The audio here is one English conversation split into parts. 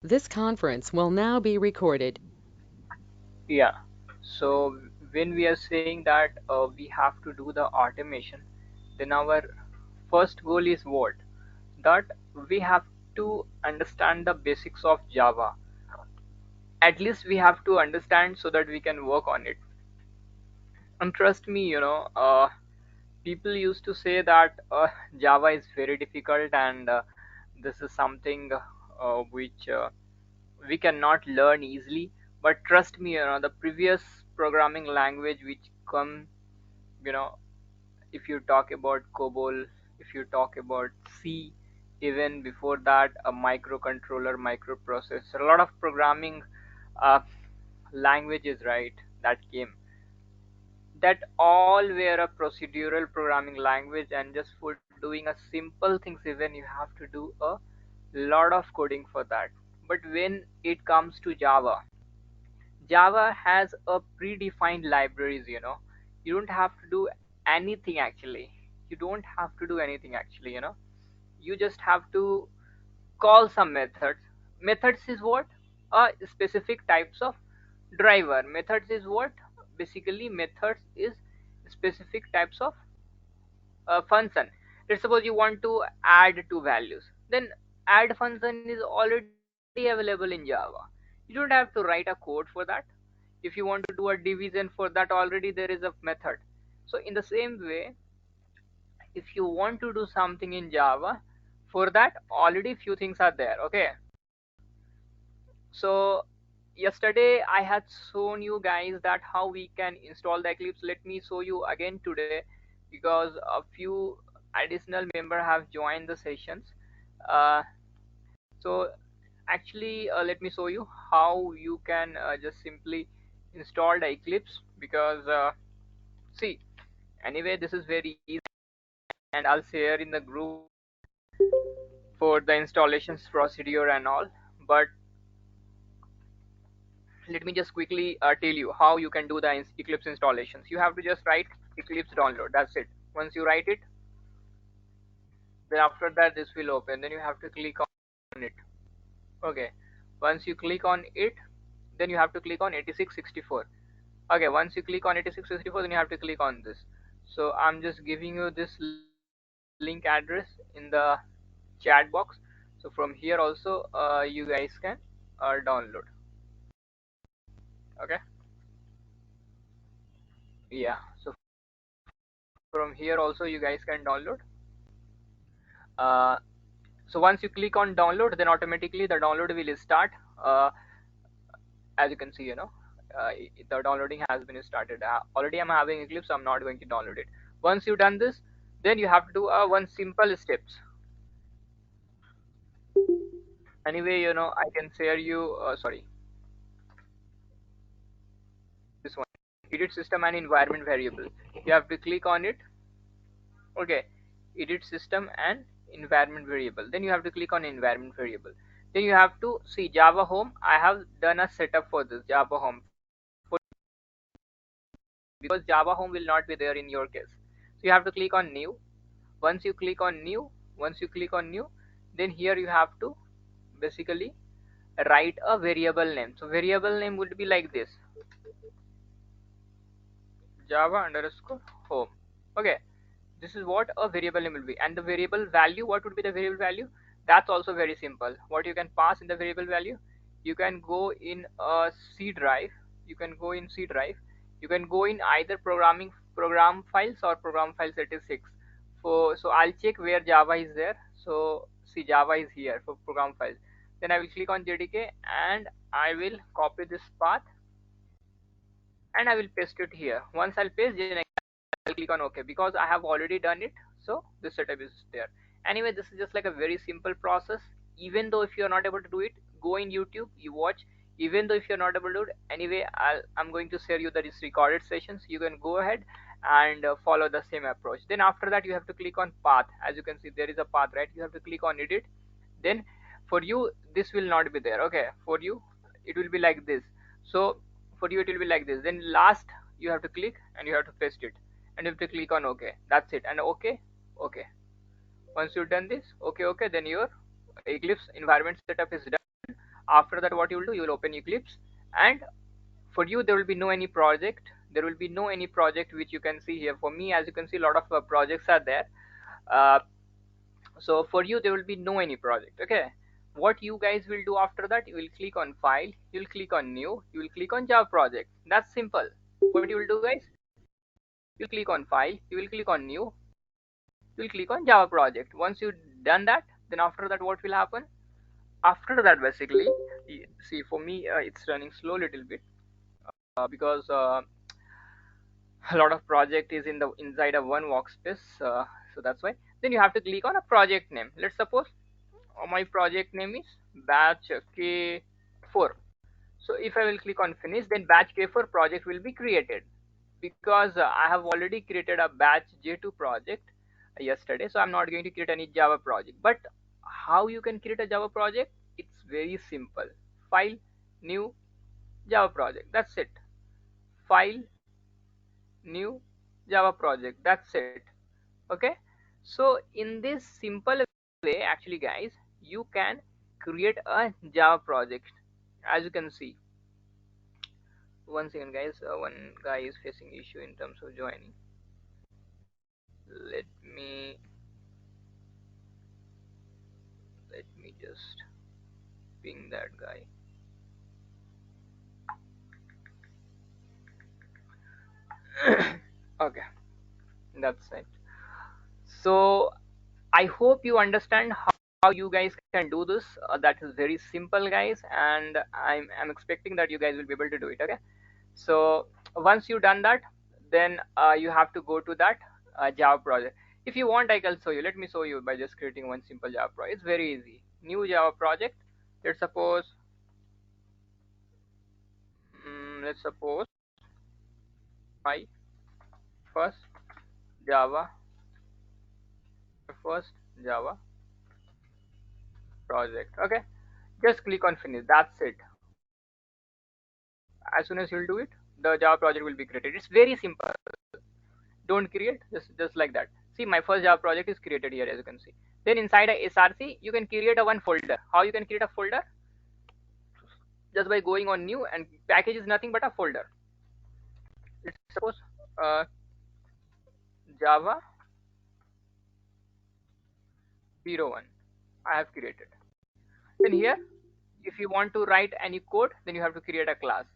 This conference will now be recorded. Yeah. So when we are saying that we have to do the automation, then our first goal is what? That we have to understand the basics of Java. At least we have to understand so that we can work on it. And trust me, people used to say that Java is very difficult and this is something which we cannot learn easily. But trust me, the previous programming language which come, you know, if you talk about COBOL, if you talk about C, even before that, a microcontroller, microprocessor, a lot of programming uh, languages, right, that came, that all were a procedural programming language, and just for doing a simple things even you have to do a lot of coding for that. But when it comes to Java has a predefined libraries, you don't have to do anything actually. You don't have to do anything actually, you just have to call some methods. Methods is what? Specific types of driver. Methods is what? Basically, methods is specific types of function. Let's suppose you want to add two values. Then add function is already available in Java. You don't have to write a code for that. If you want to do a division, for that already there is a method. So in the same way, if you want to do something in Java, for that already few things are there. Okay. So yesterday I had shown you guys that how we can install the Eclipse. Let me show you again today because a few additional member have joined the sessions. Uh, so actually, let me show you how you can just simply install the Eclipse because see, anyway, this is very easy and I'll share in the group for the installations procedure and all. But let me just quickly tell you how you can do the Eclipse installations. You have to just write Eclipse download. That's it. Once you write it, then after that this will open. Then you have to click on it. Okay. Once you click on it, then you have to click on 8664. Okay. Once you click on 8664, then you have to click on this. So I'm just giving you this link address in the chat box. So from here also you guys can download. Okay. Yeah. So from here also you guys can download. Uh, so once you click on download, then automatically the download will start. As you can see, the downloading has been started. Already I'm having Eclipse, so I'm not going to download it. Once you've done this, then you have to do one simple steps. Anyway, I can share you. Sorry, this one. Edit system and environment variable. You have to click on it. Okay, edit system and environment variable. Then you have to click on environment variable. Then you have to see Java home. I have done a setup for this Java home for, because Java home will not be there in your case. So you have to click on new. Once you click on new, then here you have to basically write a variable name. So variable name would be like this: Java underscore home. Okay, this is what a variable name will be. And the variable value, what would be the variable value? That's also very simple. What you can pass in the variable value, you can go in a C drive, you can go in C drive, you can go in either program files or program files 86. So I'll check where Java is there. So see, Java is here for program files. Then I will click on JDK and I will copy this path and I will paste it here. Once I'll paste, then I'll click on OK because I have already done it. So this setup is there. Anyway, this is just like a very simple process. Even though if you're not able to do it, go in YouTube, you watch. Even though if you're not able to do it, anyway, I'm going to share you the recorded sessions. You can go ahead and follow the same approach. Then after that, you have to click on path. As you can see, there is a path, right? You have to click on edit. Then for you, this will not be there. Okay, for you, it will be like this. So for you, it will be like this. Then last, you have to click and you have to paste it and you have to click on OK. That's it. And OK, OK. Once you've done this, OK, OK, then your Eclipse environment setup is done. After that, what you will do, you will open Eclipse, and for you there will be no any project. There will be no any project which you can see here. For me, as you can see, a lot of projects are there. uh, so for you there will be no any project. Okay, what you guys will do after that, you will click on file, you will click on new, you will click on Java project. That's simple. What you will do, guys, you will click on file, you will click on new, you will click on Java project. Once you done that, then after that what will happen? After that, basically, see, for me it's running slow little bit, because a lot of project is in the inside of one workspace, so that's why. Then you have to click on a project name. Let's suppose my project name is batch K4. So if I will click on finish, then batch K4 project will be created, because I have already created a batch J2 project yesterday, so I'm not going to create any Java project. But how you can create a Java project? It's very simple. File, new, Java project. That's it. File, new, Java project. That's it. Okay. So in this simple way, actually, guys, you can create a Java project. As you can see, one second, guys, one guy is facing issue in terms of joining. Let me just ping that guy. Okay, that's it. So I hope you understand how you guys can do this. That is very simple, guys, and I'm expecting that you guys will be able to do it. Okay, so once you've done that, then you have to go to that Java project. If you want, I can show you. Let me show you by just creating one simple Java project. It's very easy. New Java project. Let's suppose, my first Java, first Java project. Okay, just click on finish. That's it. As soon as you'll do it, the Java project will be created. It's very simple. Don't create, just like that. See, my first Java project is created here, as you can see. Then inside a src, you can create a one folder. How you can create a folder? Just by going on new, and package is nothing but a folder. Let's suppose uh, Java 01 I have created. Then here, if you want to write any code, then you have to create a class.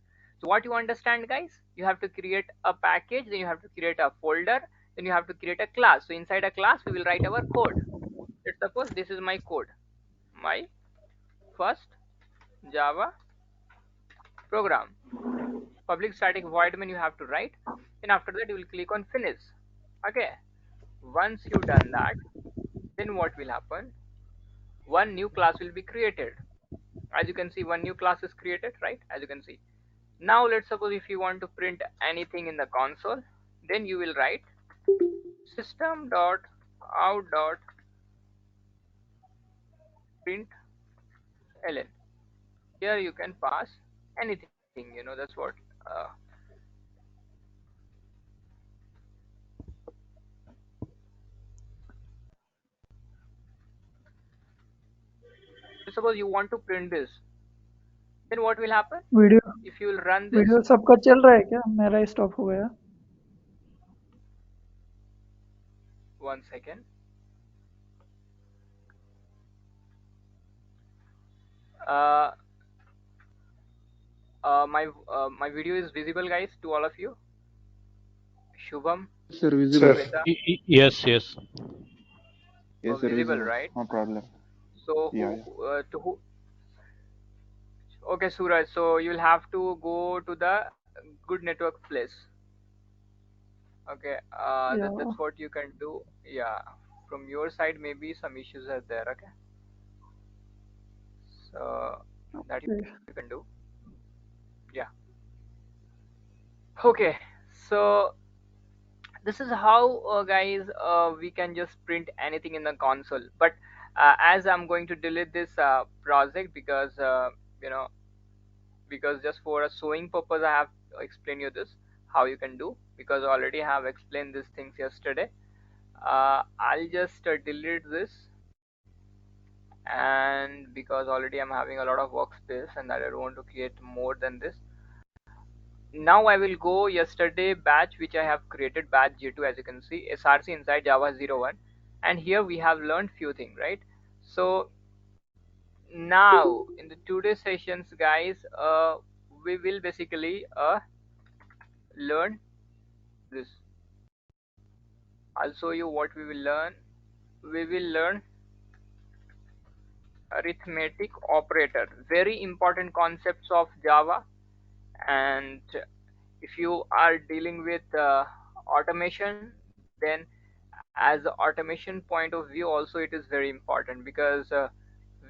So what you understand, guys, you have to create a package, then you have to create a folder, then you have to create a class. So inside a class, we will write our code. Let's suppose this is my code, my first Java program. Public static void main you have to write. Then after that, you will click on finish. Okay, once you done that, then what will happen? One new class will be created. As you can see, one new class is created, right? As you can see. Now let's suppose if you want to print anything in the console, then you will write system.out.println. Here you can pass anything, that's what. Suppose you want to print this, then what will happen? Video If you will run this, video सबका चल रहा है क्या? मेरा stop हो गया. one second. My video is visible, guys, to all of you. Shubham, Sir, visible. Shweta, Yes, yes. Yes, sir, visible, visible. right? No problem. So Yeah, to who? Okay, Suraj. So you'll have to go to the good network place. Okay, Yeah. that's what you can do. Yeah, from your side, maybe some issues are there. Okay, so that you can do. Yeah. Okay, so this is how, guys, we can just print anything in the console. But as I'm going to delete this project, because you know because just for a showing purpose, I have explained you this how you can do, because I already have explained these things yesterday. I'll just delete this, and because already I'm having a lot of workspace and I don't want to create more than this. Now I will go yesterday batch which I have created, batch J2, as you can see, SRC inside Java 01, and here we have learned few things, right? So now in the today's sessions, guys, we will basically learn this. I'll show you what we will learn. We will learn arithmetic operator, very important concepts of Java. And if you are dealing with automation, then as a automation point of view also it is very important, because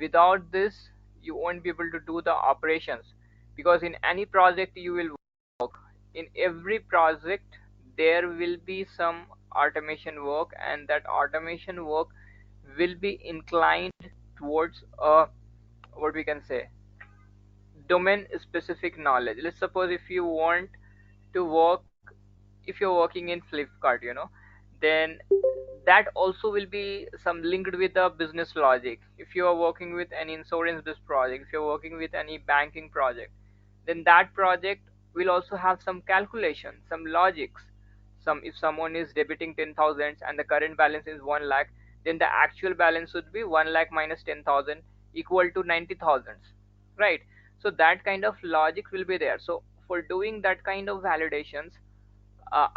without this you won't be able to do the operations, because in any project you will work, in every project there will be some automation work, and that automation work will be inclined towards what we can say, domain specific knowledge. Let's suppose if you want to work, if you're working in Flipkart, then that also will be some linked with the business logic. If you are working with an insurance based project, if you're working with any banking project, then that project will also have some calculation, some logics. Some, if someone is debiting 10,000 and the current balance is 1 lakh, then the actual balance would be 1 lakh minus 10,000 equal to 90,000, right? So that kind of logic will be there. So for doing that kind of validations,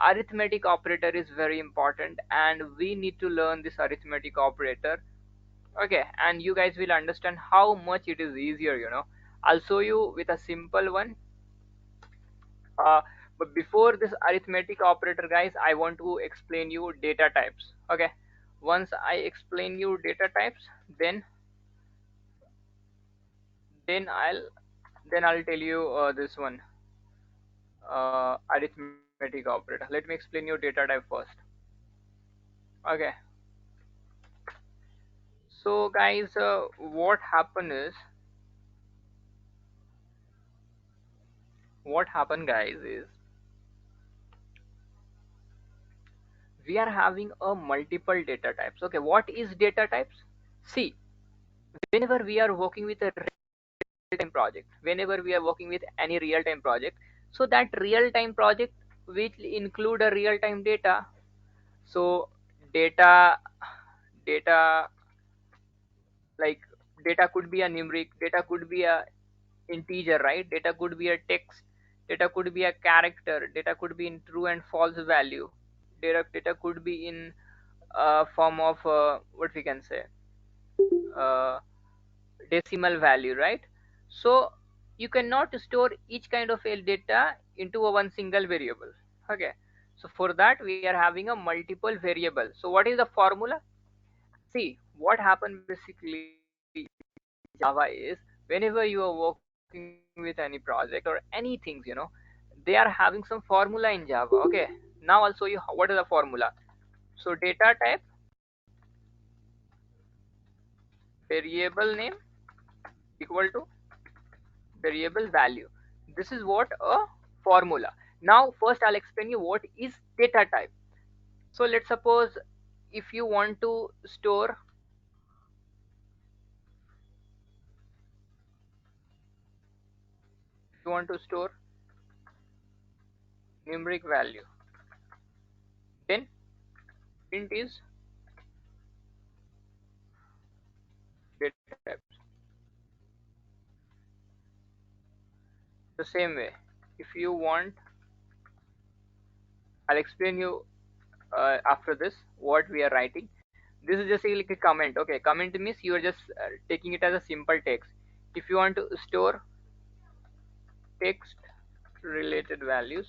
arithmetic operator is very important, and we need to learn this arithmetic operator. Okay, and you guys will understand how much it is easier. I'll show you with a simple one. uh, but before this arithmetic operator, guys, I want to explain you data types. Okay, once I explain you data types, then I'll tell you this one, arithmetic operator. Let me explain you data type first. Okay, so guys, what happened guys is we are having a multiple data types. Okay, what is data types? See, whenever we are working with a real-time project, whenever we are working with any real-time project, so that real-time project will include a real-time data. So data data like data could be a numeric, data could be a integer, right? Data could be a text, data could be a character, data could be in true and false value, data could be in form of what we can say, uh, decimal value, right? So you cannot store each kind of a data into a one single variable. Okay, so for that we are having a multiple variable. So what is the formula? See, what happened basically Java is, whenever you are working with any project or any things, they are having some formula in Java. Okay, now I'll show you what is the formula. So data type, variable name equal to variable value. This is what a formula. Now first I'll explain you what is data type. So let's suppose if you want to store, numeric value, then int is data type. The same way, if you want, I'll explain you after this what we are writing. This is just like a comment. Okay, comment means you are just taking it as a simple text. If you want to store text related values,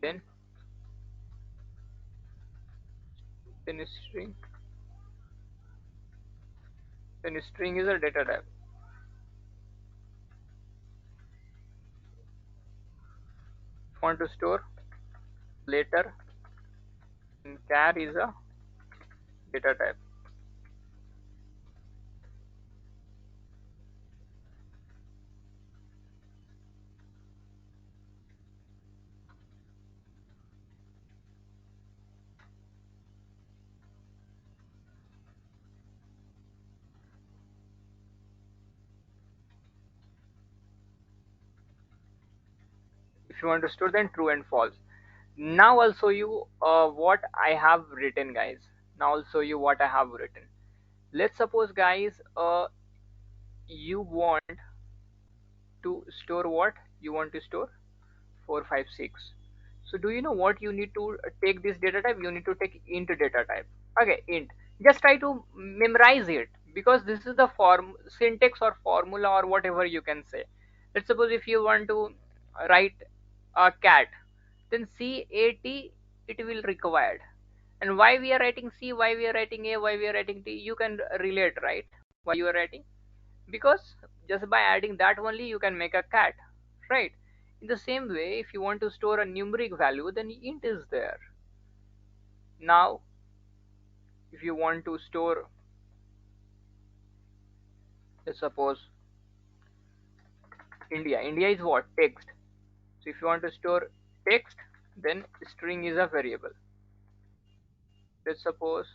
then string, then string is a data type. If you want to store letter, then char is a data type. If you want to store, then true and false. Now I'll show you what I have written, guys. Now I'll show you what I have written. Let's suppose, guys, you want to store what? You want to store 456. So do you know what you need to take this data type? You need to take int data type. Okay, int. Just try to memorize it, because this is the form syntax or formula or whatever you can say. Let's suppose if you want to write a cat, then cat it will required. And why we are writing C, why we are writing A, why we are writing T, you can relate, right? Why you are writing? Because just by adding that only you can make a cat, right? In the same way, if you want to store a numeric value, then int is there. Now if you want to store, let's suppose India is what? Text. So if you want to store text, then string is a variable. Let's suppose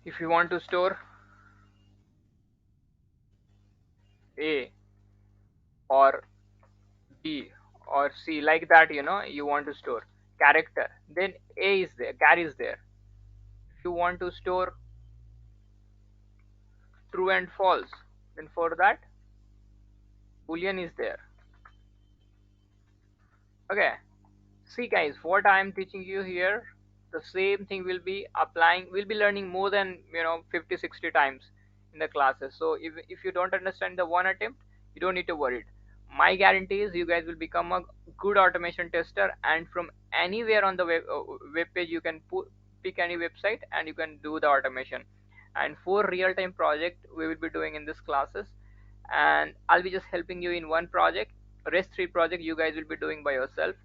if you want to store A or B or C, like that, you want to store character, then A is there, char is there. If you want to store true and false, then for that boolean is there. Okay, see guys, what I am teaching you here, the same thing will be applying, we'll be learning more than 50-60 times in the classes. So if you don't understand the one attempt, you don't need to worry. My guarantee is you guys will become a good automation tester, and from anywhere on the web page you can pick any website and you can do the automation. And for real-time project we will be doing in this classes, and I'll be just helping you in one project. Rest 3 project you guys will be doing by yourself.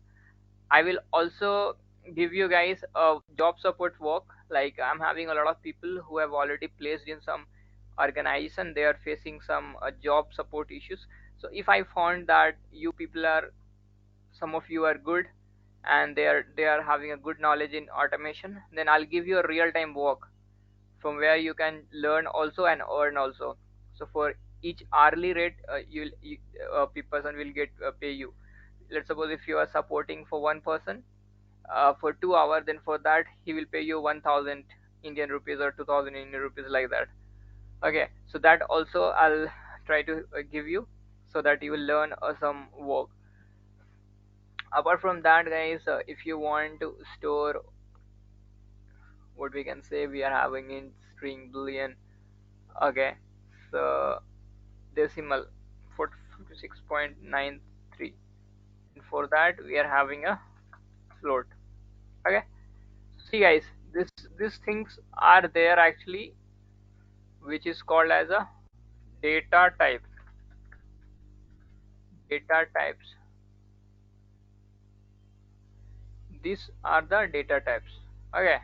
I will also give you guys a job support work. Like, I'm having a lot of people who have already placed in some organization, they are facing some job support issues. So if I found that you people are, some of you are good and they are having a good knowledge in automation, then I'll give you a real time work from where you can learn also and earn also. So for each hourly rate, person will get pay you. Let's suppose if you are supporting for one person for 2 hours, then for that he will pay you 1000 Indian rupees or 2000 Indian rupees, like that. Okay, so that also I'll try to give you, so that you will learn some work. Apart from that, guys, if you want to store, what we can say, we are having in string boolean. Okay, so decimal 46.93, and for that we are having a float. Okay, see guys, these things are there actually, which is called as a data type. Data types, these are the data types. Okay,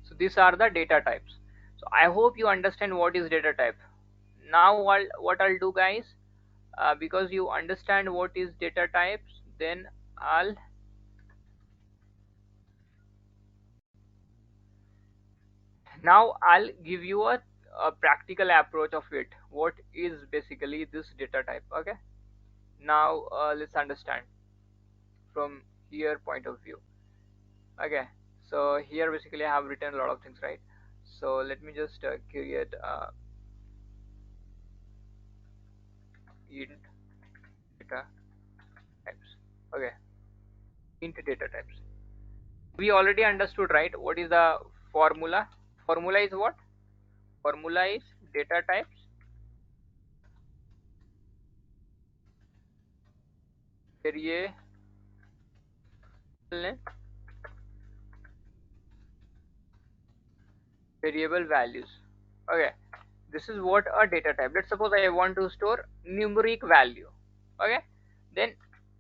so these are the data types. So I hope you understand what is data type. Now what I'll do, guys, because you understand what is data types, then I'll give you a practical approach of it. What is basically this data type? Okay, now let's understand from here point of view. Okay, so here basically I have written a lot of things, right? So let me just create int data types. Okay, int data types. We already understood, right? What is the formula? Formula is what? Formula is data types variable name, variable values. Okay, this is what a data type. Let's suppose I want to store numeric value. Okay, then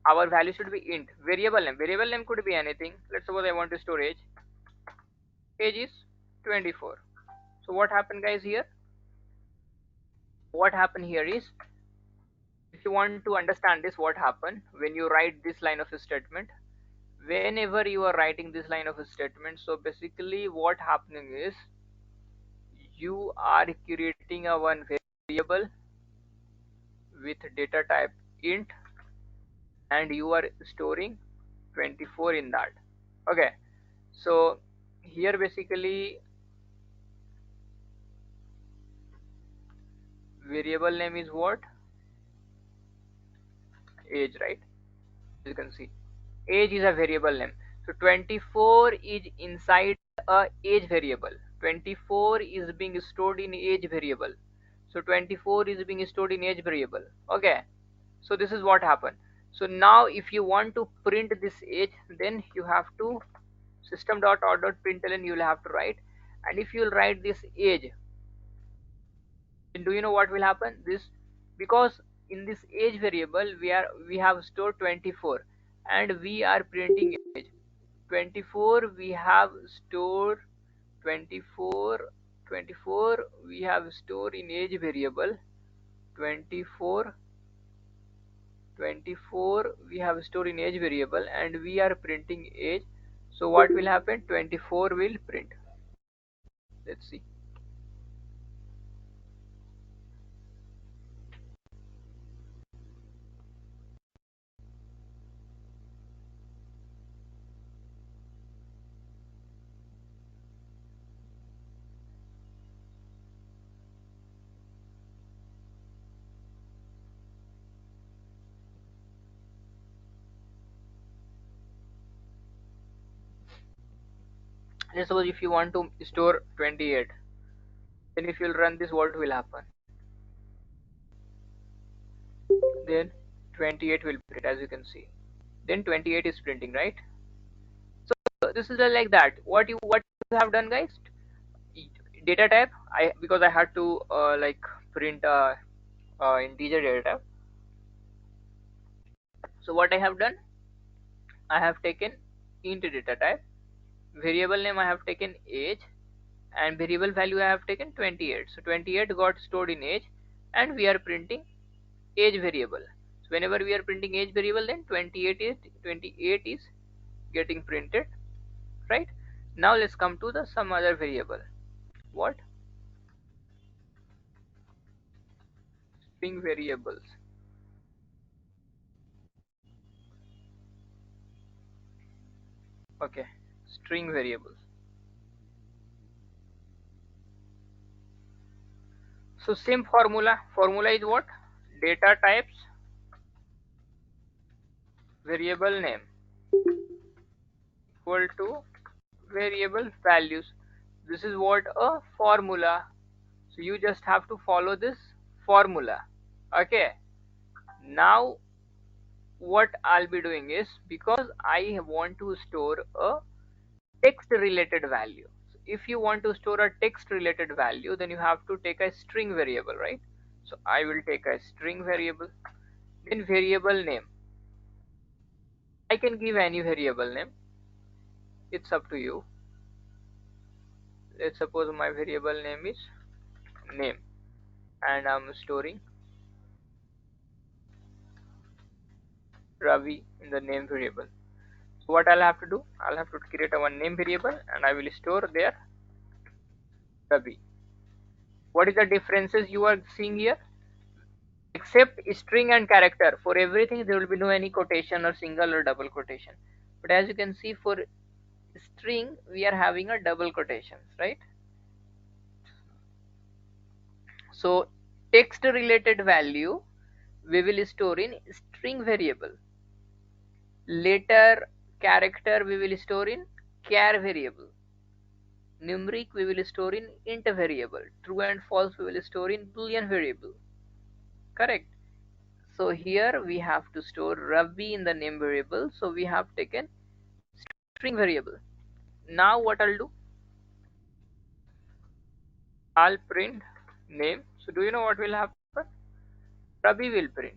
our value should be int. Variable name could be anything. Let's suppose I want to store age. Age is 24. So what happened, guys, here? What happened here is, if you want to understand this, what happened when you write this line of a statement, whenever you are writing this line of a statement, so basically what happening is, you are creating a one variable with data type int and you are storing 24 in that. Okay, so here basically variable name is what? Age, right? You can see age is a variable name. So 24 is inside a age variable. 24 is being stored in age variable. So 24 is being stored in age variable. Okay, so this is what happened. So now if you want to print this age, then you have to system.out.println you will have to write, and if you will write this age, then do you know what will happen? This, because in this age variable we have stored 24 and we are printing age 24, we have stored 24, 24 we have stored in age variable 24, 24 we have stored in age variable and we are printing age. So what will happen? 24 will print. Let's see. Let's suppose if you want to store 28, then if you'll run this, what will happen? Then 28 will print, as you can see. Then 28 is printing, right? So this is like that. What you have done, guys? Data type. Because I had to like print integer data type. So what I have done? I have taken int data type. Variable name I have taken age, and variable value I have taken 28. So 28 got stored in age, and we are printing age variable. So whenever we are printing age variable, then 28 is getting printed, right? Now let's come to the some other variable. What? String variables. Okay, string variables. So same formula. Formula is what? Data types variable name equal to variable values. This is what a formula. So you just have to follow this formula. Okay. Now what I'll be doing is, because I want to store a text related value. So if you want to store a text related value, then you have to take a string variable, right? So I will take a string variable. Then variable name. I can give any variable name. It's up to you. Let's suppose my variable name is name and I'm storing Ravi in the name variable. So what I'll have to do? I'll have to create a one name variable and I will store there Ravi. What is the differences you are seeing here? Except string and character, for everything there will be no any quotation or single or double quotation. But as you can see, for string we are having a double quotations, right? So text related value we will store in string variable. Later character we will store in char variable. Numeric we will store in int variable. True and false we will store in boolean variable. Correct. So here we have to store Ravi in the name variable. So we have taken string variable. Now what I'll do? I'll print name. So do you know what will happen? Ravi will print.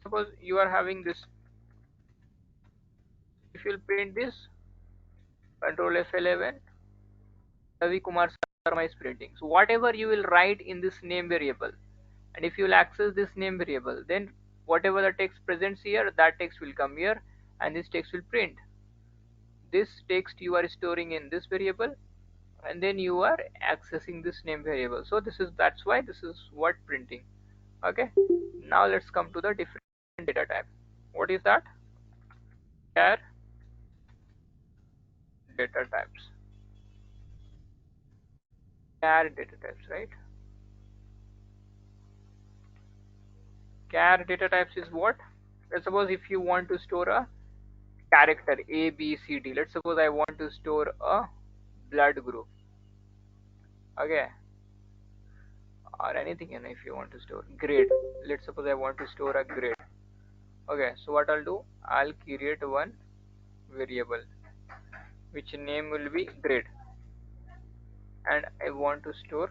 Suppose you are having this. If you'll print this, Control F11, Ravi Kumar Sharma is printing. So whatever you will write in this name variable, and if you will access this name variable, then whatever the text presents here, that text will come here, and this text will print. This text you are storing in this variable, and then you are accessing this name variable. So that's why this is what printing. Okay, now let's come to the different data type. What is that? Char data types. Char data types, right? Char data types is what? Let's suppose if you want to store a character A, B, C, D. Let's suppose I want to store a blood group. Okay, or anything, and if you want to store grade, let's suppose I want to store a grade. Okay, so what I'll do, I'll create one variable which name will be grade, and I want to store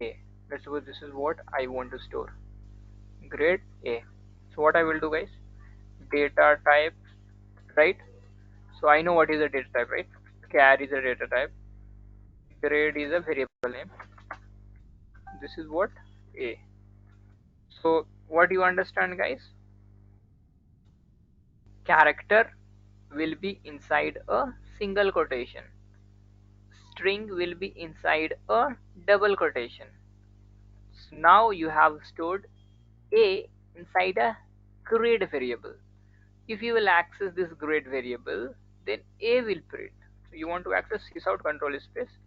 A. Let's suppose this is what I want to store, grade A. So what I will do, guys, data type, right? So I know what is a data type, right? Char is a data type, grade is a variable name, this is what A. So what you understand, guys? Character will be inside a single quotation, string will be inside a double quotation. So now you have stored A inside a grade variable. If you will access this grade variable, then A will print. So you want to access sysout control space,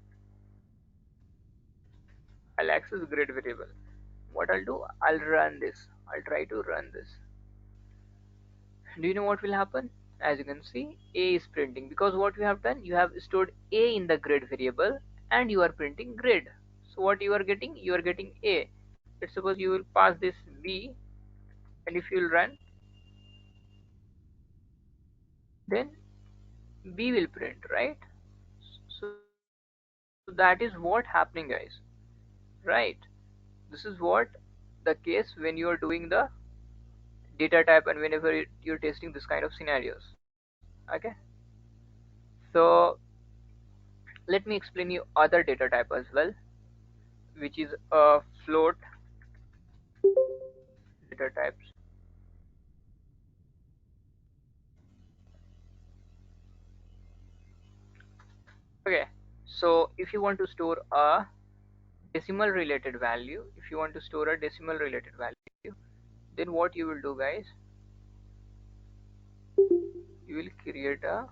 I'll access grade variable. What I'll do, I'll run this, I'll try to run this. Do you know what will happen? As you can see, A is printing, because what you have done, you have stored A in the grade variable and you are printing grade. So what you are getting? You are getting A. Let's suppose you will pass this B, and if you will run, then B will print, right? So that is what happening, guys, right? This is what the case when you are doing the data type and whenever you're testing this kind of scenarios. Okay, so let me explain you other data type as well, which is a float data types. Okay, so if you want to store a decimal related value, if you want to store a decimal related value, then what you will do, guys, you will create a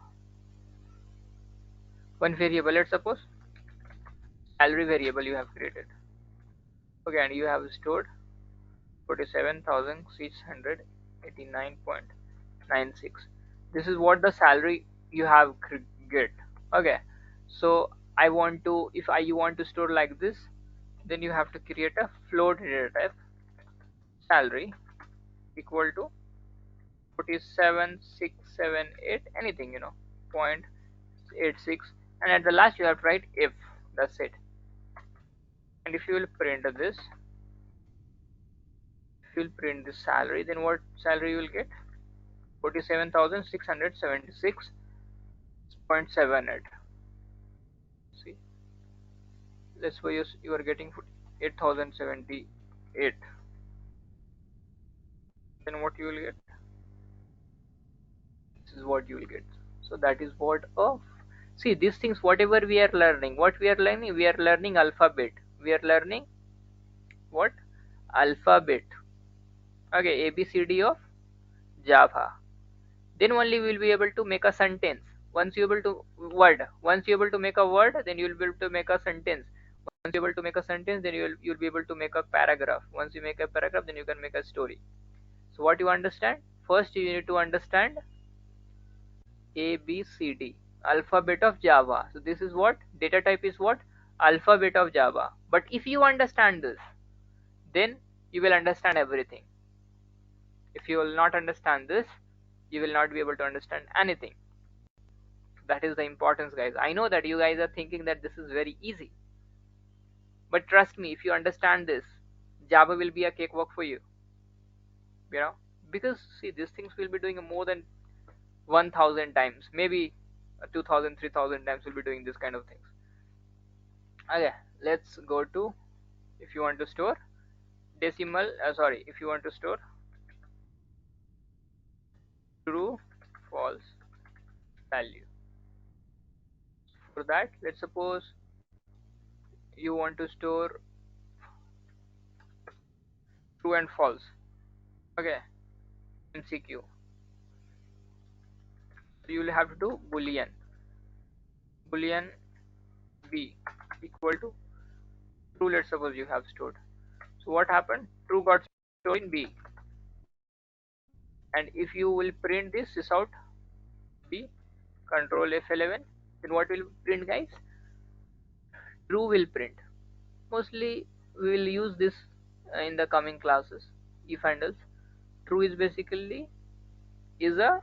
one variable. Let's suppose salary variable you have created. Okay, and you have stored 47,689.96. This is what the salary you have get. Okay, so I want to, if you want to store like this, then you have to create a float data type, salary equal to 47,678 anything, you know, 0.86, and at the last you have to write if. That's it. And if you will print this, if you will print this salary, then what salary you will get? 47,676.78. See, let's suppose you are getting 8,078. Then what you will get? This is what you will get. So that is what of. See, these things, whatever we are learning, what we are learning, we are learning alphabet. We are learning what? Alphabet. Okay, ABCD of Java. Then only we will be able to make a sentence. Once you able to word, once you able to make a word, then you will be able to make a sentence. Once you able to make a sentence, then you'll be able to make a paragraph. Once you make a paragraph, then you can make a story. So what you understand? First you need to understand ABCD, alphabet of Java. So this is what data type is, what? Alphabet of Java. But if you understand this, then you will understand everything. If you will not understand this, you will not be able to understand anything. That is the importance, guys. I know that you guys are thinking that this is very easy, but trust me, if you understand this, Java will be a cakewalk for you, you know, because see, these things will be doing more than 1,000 times, maybe 2,000, 3,000 times will be doing this kind of things. Okay, let's go to, if you want to store decimal, if you want to store true false value, For that, let's suppose you want to store true and false. Okay, MCQ. So you will have to do boolean b equal to true. Let's suppose you have stored. So what happened? True got stored in b, and if you will print this out b, control F11, then what will print, guys? True will print. Mostly we will use this in the coming classes. If and else. True is basically is a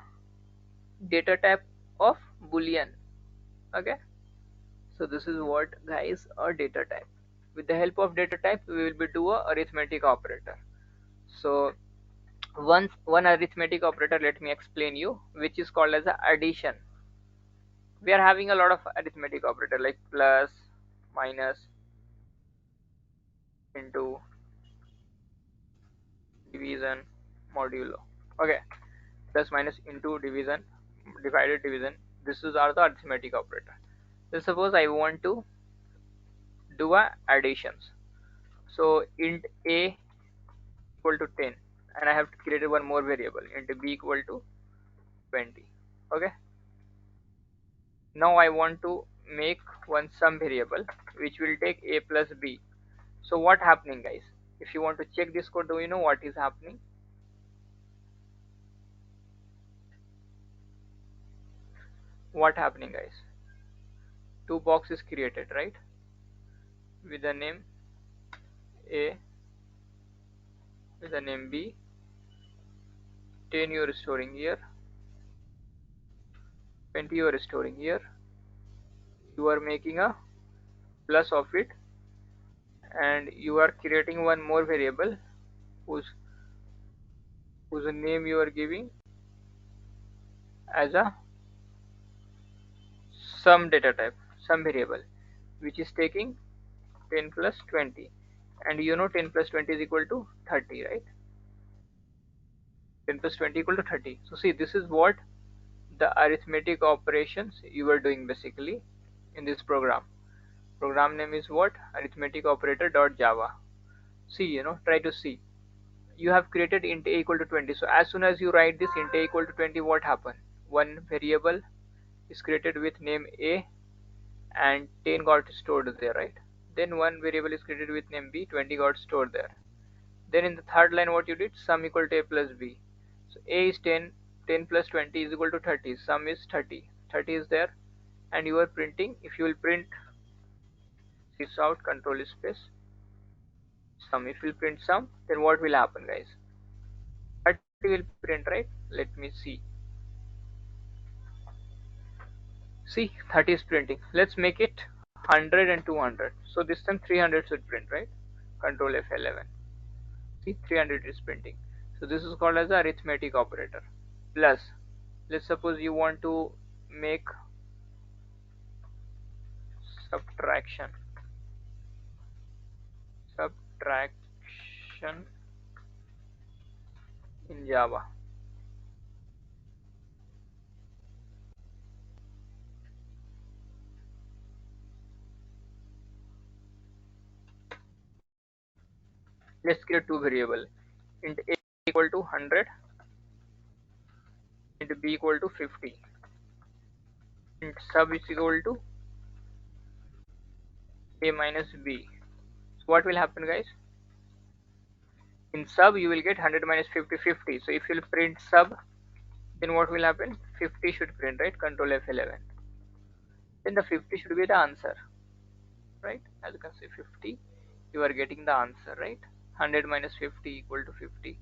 data type of boolean. Okay, so this is what, guys, a data type. With the help of data type we will be do a arithmetic operator. So one arithmetic operator, let me explain you, which is called as a addition. We are having a lot of arithmetic operator like plus, minus, into, division, modulo. Okay, plus, minus, into, division, divided, division. This is are the arithmetic operator. So suppose I want to do a additions. So int a equal to 10, and I have to create one more variable, int b equal to 20. Okay, now I want to make one sum variable which will take a plus b. So what happening, guys? If you want to check this code, do you know what is happening? What happening, guys? Two boxes created, right, with the name a, with the name b. 10 you are storing here, 20 you are storing here. You are making a plus of it, and you are creating one more variable whose name you are giving as a sum data type, sum variable, which is taking 10 plus 20, and you know 10 plus 20 is equal to 30, right? 10 plus 20 equal to 30. So see, this is what the arithmetic operations you are doing basically in this program. Program name is what? Arithmetic operator.java. See, try to see. You have created int a equal to 20. So as soon as you write this int a equal to 20, what happened? One variable is created with name a, and 10 got stored there, right? Then one variable is created with name b, 20 got stored there. Then in the third line, what you did? Sum equal to a plus b. So a is 10, 10 plus 20 is equal to 30. Sum is 30. 30 is there, and you are printing. If you will print this out, control space sum. If you will print sum, then what will happen, guys? 30 will print, right? Let me see. See, 30 is printing. Let's make it 100 and 200. So this time 300 should print, right? Control F11. See, 300 is printing. So this is called as a arithmetic operator. Plus, let's suppose you want to make subtraction in Java. Let's create two variables, int a equal to 100, int b equal to 50, int sub is equal to a minus b. So what will happen, guys? In sub you will get 100 minus 50, 50. So if you will print sub, then what will happen? 50 should print, right? Control F11. Then the 50 should be the answer, right? As you can see, 50, you are getting the answer, right? 100 minus 50 equal to 50,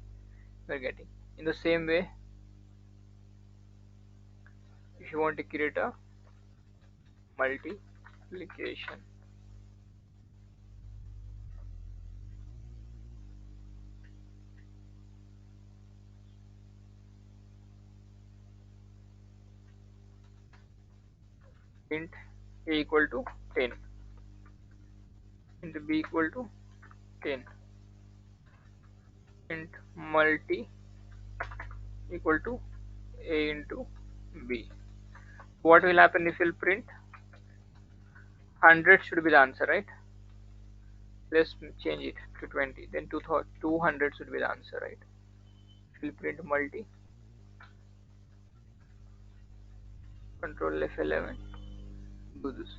you are getting. In the same way, if you want to create a multiplication, int a equal to 10, int b equal to 10, int multi equal to a into b. What will happen if you will print? 100 should be the answer, right? Let's change it to 20. Then 200 should be the answer, right? We'll print multi. Control F11. Do this.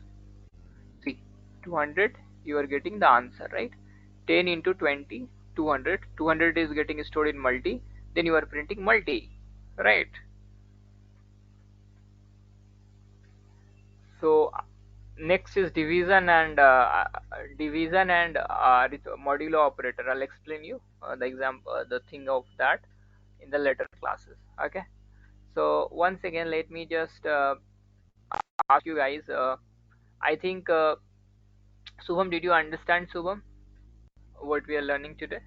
See, 200. You are getting the answer, right? 10 into 20, 200. 200 is getting stored in multi. Then you are printing multi, right? So next is division and modulo operator. I'll explain you the example, the thing of that in the later classes. Okay. So once again, let me just ask you guys. I think Subham, did you understand, Subham, what we are learning today?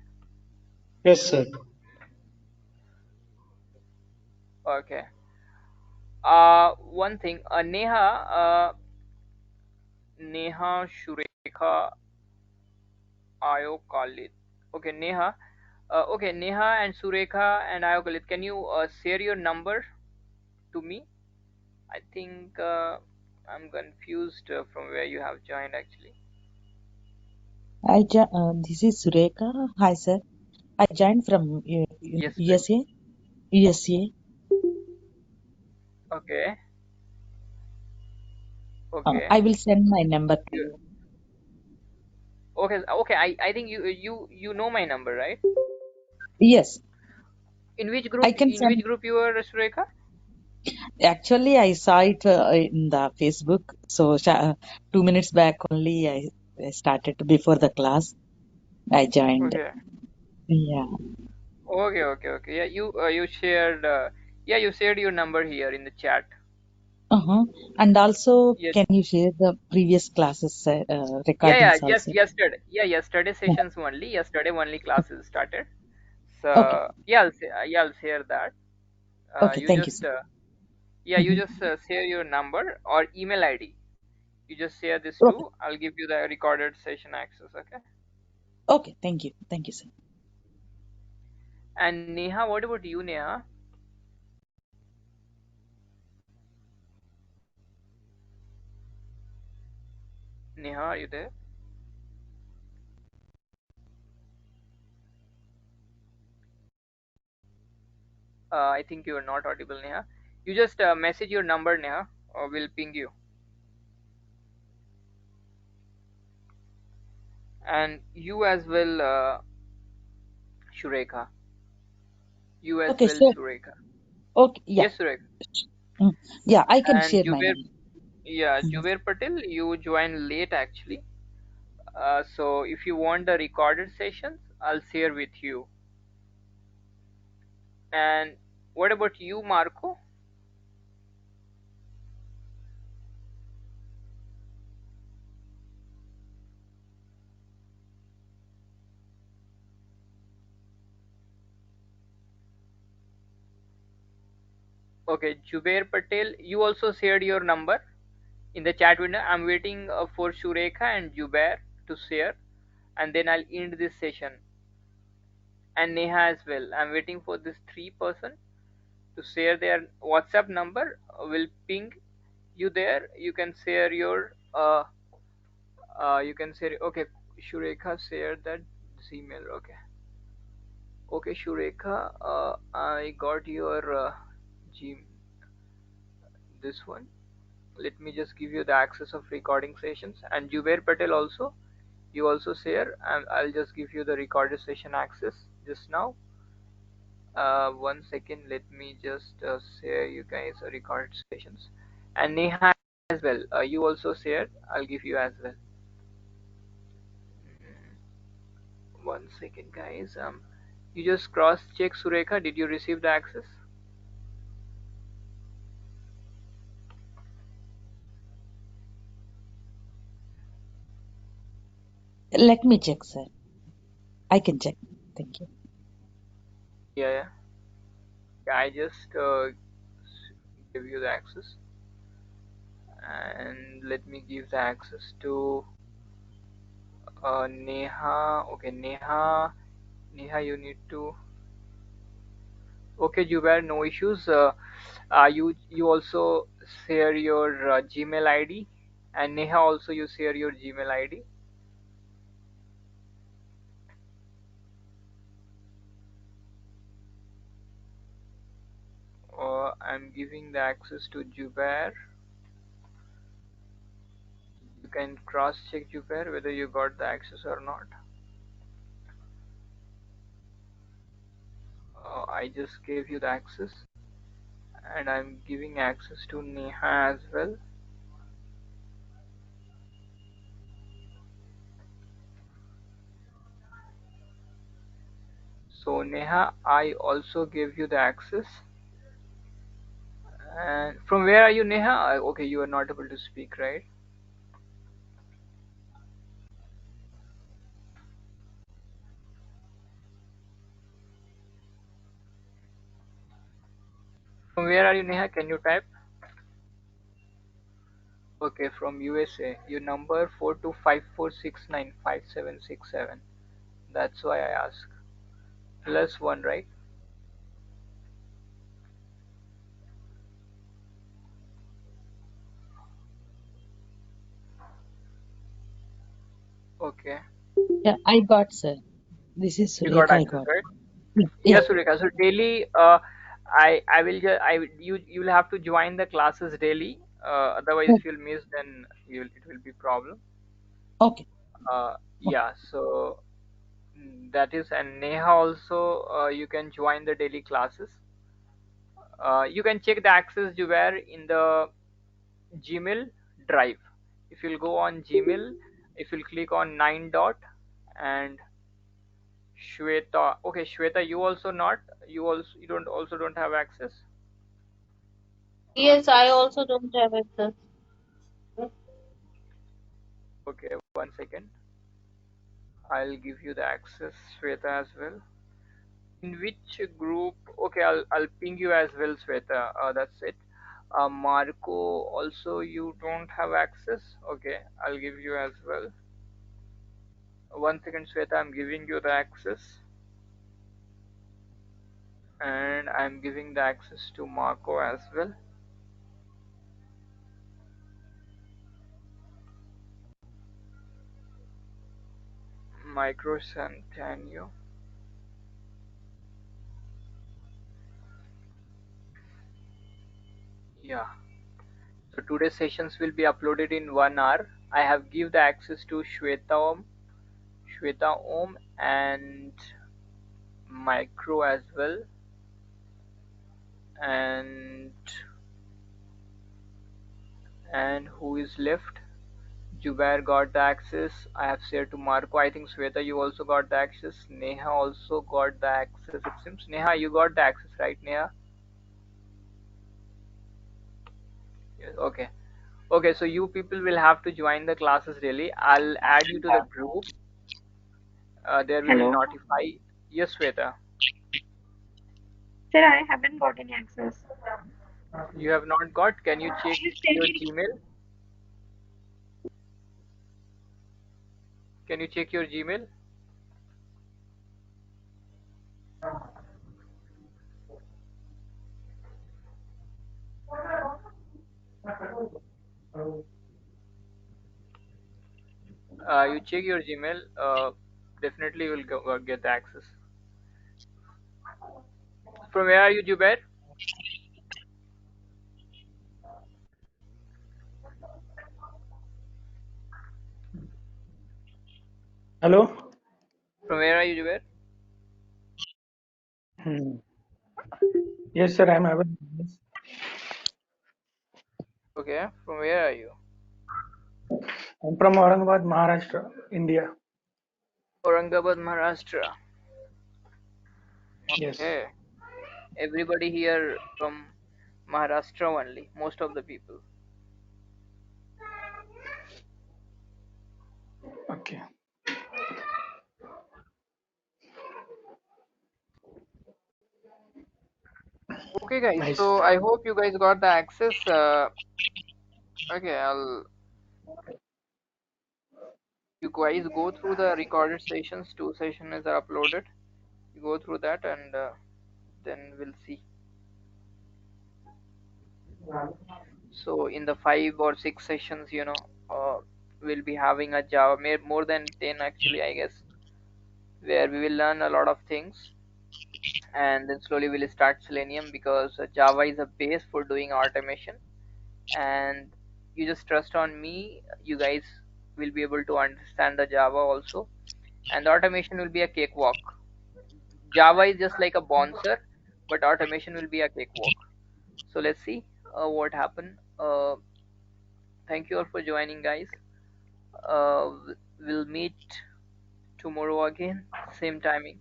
Yes, sir. Okay. One thing, Neha Shurekha Ayo Khalid. Okay, Neha. Okay, Neha and Surekha and Ayo Khalid, can you share your number to me? I think I'm confused from where you have joined actually. This is Surekha. Hi, sir. I joined from Yes, please. USA. USA. Okay. Okay. I will send my number to You, you. okay. Okay. I think you know my number, right? Yes, In which I group? can In which send. group you are, Surekha? Actually, I saw it in the Facebook. So 2 minutes back only, I started before the class. I joined. Okay. Yeah. Okay. Okay. Okay. Yeah. You shared. Yeah. You shared your number here in the chat. Uh-huh. And also, Yes. can you share the previous classes Yeah. Yeah. recordings Just also? yesterday. Yeah. Yesterday Yeah. sessions only. Yesterday only classes started. Okay. So yeah. Yeah. I'll share that. Okay. You Thank you, just. sir. Yeah. You Mhm. just share your number or email ID. You just share this Okay. too. I'll give you the recorded session access. Okay. Okay. Thank you. Thank you, sir. And Neha, what about you, Neha? Neha, are you there? I think you are not audible, Neha. You just message your number, Neha, or we'll ping you. And you as well, Shurekha. You as Okay. well, So, Shurekha. okay. Yeah. Yes, Shurekha. Mm. Yeah, I can And share my Jubair, number. yeah, Mhm. Jubair Patel, you joined late actually. So if you want the recorded sessions, I'll share with you. And what about you, Marco? Okay, Jubair Patel, you also shared your number in the chat window. I'm waiting for Shurekha and Jubair to share, and then I'll end this session. And Neha as well. I'm waiting for this three-person to share their WhatsApp number. Will ping you there. You can share your you can share. Okay, Shurekha shared that email. Okay. Okay, Shurekha. I got your G this one. Let me just give you the access of recording sessions. And Jubair Patel also, you also share, and I'll just give you the recorded session access just now. 1 second, let me just share you guys a recorded sessions. And Neha as well, you also share, I'll give you as well. 1 second, guys. You just cross check, Surekha, did you receive the access? Let me check, sir. I can check. Thank you. Yeah. I just give you the access, and let me give the access to Neha. Okay, Neha, you need to. Okay, Jubair, no issues. You also share your Gmail ID And Neha, also you share your Gmail ID. I'm giving the access to Jubair. You can cross check Jubair whether you got the access or not. I just gave you the access, and I'm giving access to Neha as well. So Neha, I also gave you the access. And from where are you, Neha? Okay, you are not able to speak, right? From where are you, Neha? Can you type? Okay, from USA. Your number 4254695767. That's why I ask. +1, right? Okay. Yeah, I got, sir. This is You got Surekha, I access, got. right? Yeah. Yes, Sureka. So daily, I will just you will have to join the classes daily. Otherwise, Oh, if you'll miss, then it will be problem. okay. Yeah. So that is, and Neha also, you can join the daily classes. You can check the access you were in the Gmail drive. If you'll go on Gmail, if you'll click on 9 dot and Shweta. Okay, Shweta, you also not. You don't have access. Yes, I also don't have access. Okay, 1 second. I'll give you the access, Shweta, as well. In which group? Okay, I'll ping you as well, Shweta. That's it. Marco, also you don't have access. Okay, I'll give you as well. 1 second, Shweta. I'm giving you the access, and I'm giving the access to Marco as well. Micro Centennial. Yeah. So today's sessions will be uploaded in 1 hour. I have give the access to Shweta Om and Micro as well, and who is left? Jubair got the access. I have shared to Marco. I think Shweta, you also got the access. Neha also got the access. It seems Neha, you got the access, right, Neha? Yes. Okay. Okay. So you people will have to join the classes daily. I'll add you to the group. There we will Hello. notify. Yes, Shweta. Sir, I haven't got any access. You have not got. Can you check Please tell your me. Gmail? Can you check your Gmail? You check your Gmail. Definitely you will get the access. From where are you, Jubair? Hello? From where are you, Jubair? Hmm. Yes, sir, I'm available. Okay. From where are you? I'm from Aurangabad, Maharashtra, India. Aurangabad, Maharashtra. Yes. Okay. Everybody here from Maharashtra only. Most of the people. Okay. Okay, guys. Nice. So I hope you guys got the access. Okay, you guys go through the recorded sessions. 2 sessions are uploaded. You go through that, and then we'll see. So in the 5 or 6 sessions, we'll be having a Java, more than 10 actually, I guess, where we will learn a lot of things, and then slowly we'll start Selenium, because Java is a base for doing automation. And you just trust on me, you guys will be able to understand the Java also, and the automation will be a cakewalk. Java is just like a bouncer, but automation will be a cakewalk. So let's see what happen. Thank you all for joining, guys. We'll meet tomorrow again, same timing.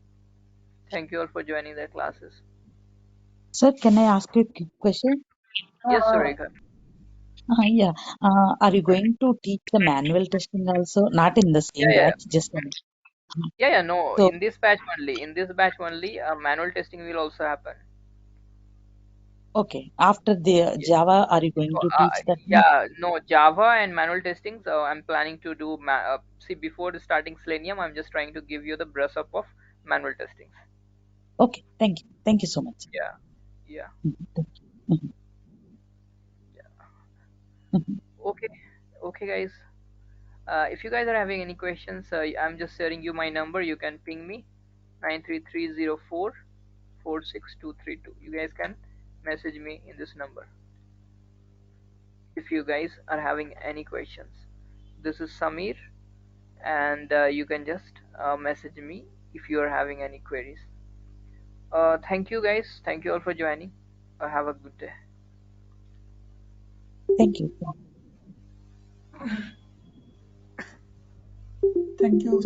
Thank you all for joining the classes. Sir, can I ask you a quick question? Yes, Sureka. Yeah. Are you going to teach the manual testing also? Not in the Yeah, same yeah, batch, just yeah. No, so. in this batch only. In this batch only, manual testing will also happen. Okay. After the Yeah. Java, are you going So, to teach that one? yeah, no, Java and manual testing. So I'm planning to do. See, before starting Selenium, I'm just trying to give you the brush up of manual testings. Okay. Thank you. Thank you so much. Yeah, yeah, Thank you. yeah. Okay, okay, guys. If you guys are having any questions, I'm just sharing you my number. You can ping me 93304 46232. You guys can message me in this number if you guys are having any questions. This is Samir, and you can just message me if you are having any queries. Thank you, guys. Thank you all for joining. Have a good day. Thank you. Thank you.